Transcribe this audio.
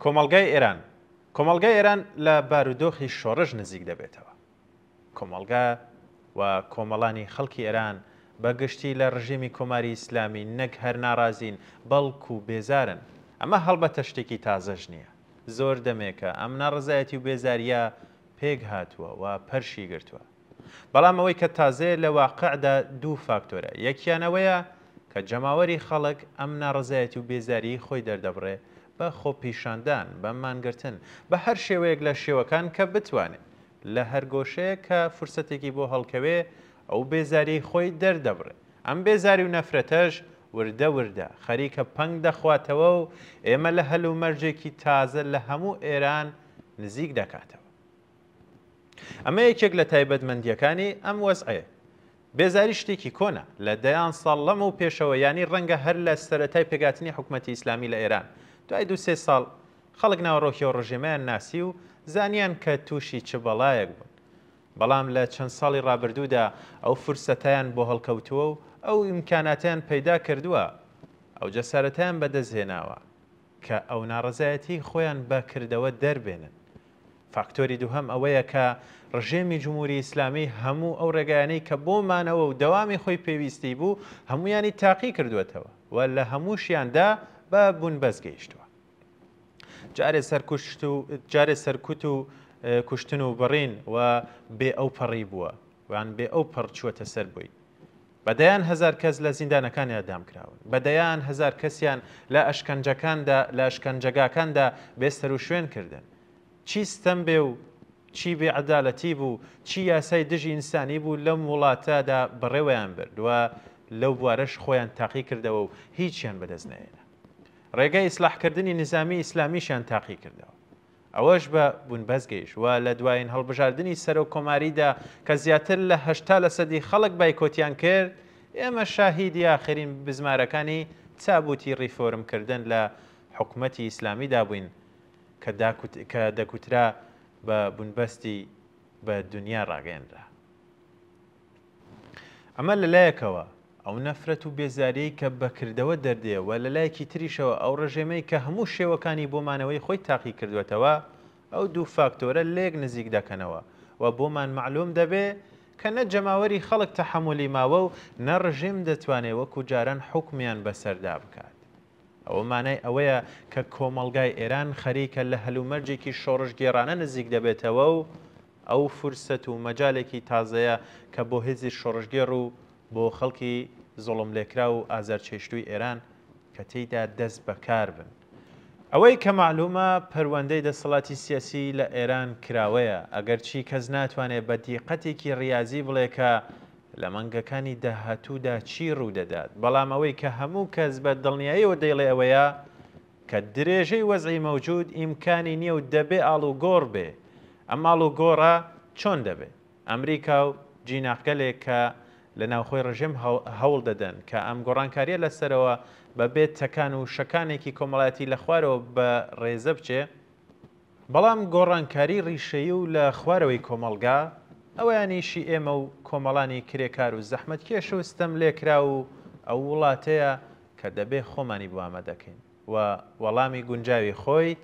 کۆمەڵگای ئێران کۆمەڵگای ئێران لە بارودۆخی شۆڕژ نزیک دەبێتەوە. کۆمەڵگا و کۆمەڵانی خەڵکی ئێران بەگشتی لە ڕژیمی کۆماری ئیسلامی نەک هەر ناڕازین بەڵکو و بێزارن. ئەمە هەڵبەتە شتێکی تازەش نییە. زۆر دەمێکە ئەم ناڕزایەتی و بێزاریە پێک هاتووە و پەرشی گرتووە. بەڵام ئەوەی کە تازەیە لە واقعدا دوو فاکتۆرە. یەکیانەوەیە کە جەماوەری خەڵک ئەم ناڕزایەتی و بێزاری خۆی دەردەبڕێ بە خۆپیشاندان بە مانگرتن بە هەر شێوەیەک لە شێوەکان کە بتوانێت لە هەر گۆشەیە کە فرسەتێکی بۆ هەڵکەوێ ئەو بێزاری خۆی دەردەبڕێ. ئەم بێزاری و نەفرەتەش وردە وردە خەریکە پەنگ دەخواتەوە و ئێمە لە هەلو مەرجێکی تازە لە هەموو ئێران نزیک دەکاتەوە. ئەمە یەکێک لە تایبەتمەندیەکانی ئەم وەزعەیە. بێزاری شتێکی کۆنە لە دەیان ساڵ لەمە و پێشەوە ینی ڕەنگە هەر لە سەرەتای پێگاتنی حکوومەتی ئیسلامی لە ئێران دوای 2-3 ساڵ خەڵک ناوەڕۆکی و ڕژێمەیان ناسی و زانیان کە تووشی چ بەڵایەک بوون. بەڵام لە چەند ساڵی ڕابردوودا ئەو فرسەتیان بۆ هەڵکەوتووە و ئەو ئیمکاناتیان پەیدا کردووە ئەو جەسارەتیان بەدەستهێناوە کە ئەو ناڕزایەتی خۆیان بەکردەوە دەربێنن. فاکتۆری دووهەم ئەوەیە کە ڕژێمی جمهوری ئیسلامی هەموو ئەو ڕێگایانەی کە بۆمانەوە و دەوامی خۆی پێویستی بوو هەمویانی تاقی کردوێتەوە و لە هەمووشیاندا بە بوونبەست گەیشتووە. جارێ سەرکوت و کوشتن و بڕین و بێ ئەو پەڕی بووە وان بێ ئەو پەڕ چووەتە سەر بووی. بەدەیان هەزار کەس لە زیندانەکانی ئەدام کراون. بەدەیان هەزار کەسیان لە ئەشکەنجەکاندا بێستەر و شوێن کردن. چی ستەم بێ و چی بێعەدالەتی بوو چی یاسای دژی ئینسانی بوو لەم وڵاتەدا بەڕێوەیان برد و لەو بوارەش خۆیان تاقی کردەوە و هیچیان بەدەست نەهێنا. ڕێگای ئیسلاحکردنی نظامی ئیسلامیشیان تاقی کردەوە. ئەوەش بە بوونبەست گەیشت و لە دوایین هەڵبژاردننی سەر و کۆماریدا کە زیاتر لە 80% خەڵک بایکۆتیان کرد ئێمە شاهیدی ئاخرین بزمارەکانی چابوتی ڕیفۆرمکردن لە حکوومەتی ئیسلامیدا بووین کە دەکوترا بە بوونبەستی بە دنیا ڕاگەیەنرا. ئەمە لەلایەکەوە ئەو نەفرەت و بێزاری کە بەکردەوە دەردێەوە لە لایەکی تریشەوە ئەو ڕژێمەی کە هەموو شێوەکانی بۆمانەوەی خۆی تاقی کردوێتەوە ئەو دوو فاکتۆرە لێک نزیک دەکەنەوە و بۆمان معلوم دەبێ کە نە جەماوەری خەڵک تەحەمولی ماوە و نە ڕژێم دەتوانێت وەکو جاران حکمیان بەسەردا بکات. ئەوە مانای ئەوەیە کە کۆمەڵگای ئێران خەریکە لە هەلومەرجێکی شۆڕش گێڕانە نزیک دەبێتەوە و ئەو فرسەت و مەجالێکی تازەیە کە بۆ هێزی شۆڕژگێڕ و بۆ خەڵکی زۆڵم لێکرا و ئازارچێشتووی ئێران کە تێیدا دەست بەکار بن. ئەوەی کە معلومە پەروەندەی دەسەڵاتی سیاسی لە ئێران کراوەیە ئەگەرچی کەس ناتوانێت بە دیقەتێکی ڕیاضی بڵێ کە لە مانگەکانی داهاتوودا چی ڕوودەدات. بەڵام ئەوەی کە هەموو کەس بە دڵنیاییەوە دەیڵێ ئەوەیە کە درێژەی وەزعی مەوجود ئیمکانی نییە و دەبێ ئاڵوگۆڕ بێ. ئەم ئاڵوگۆڕە چۆن دەبێت؟ ئەمریکا و جیناقگەلێک کە لە ناوخۆی ڕژێم هەوڵ دەدەن کە ئەم گۆڕانکاریە لەسەرەوە بەبێت تەکان و شەکانێکی کۆمەڵایەتی لە خوارەوە بە ڕێزە بچێ. بەڵام گۆڕانکاری ڕیشەیی و لە خوارەوەی کۆمەڵگا ئەویانیشی ئێمە و کۆمەڵانی کرێکار و زەحمەتکێش و ستەم لێکرا و ئەو وڵاتەیە کە دەبێ خۆمانی بۆ ئامادەکەین و وەڵامی گونجاوی خۆی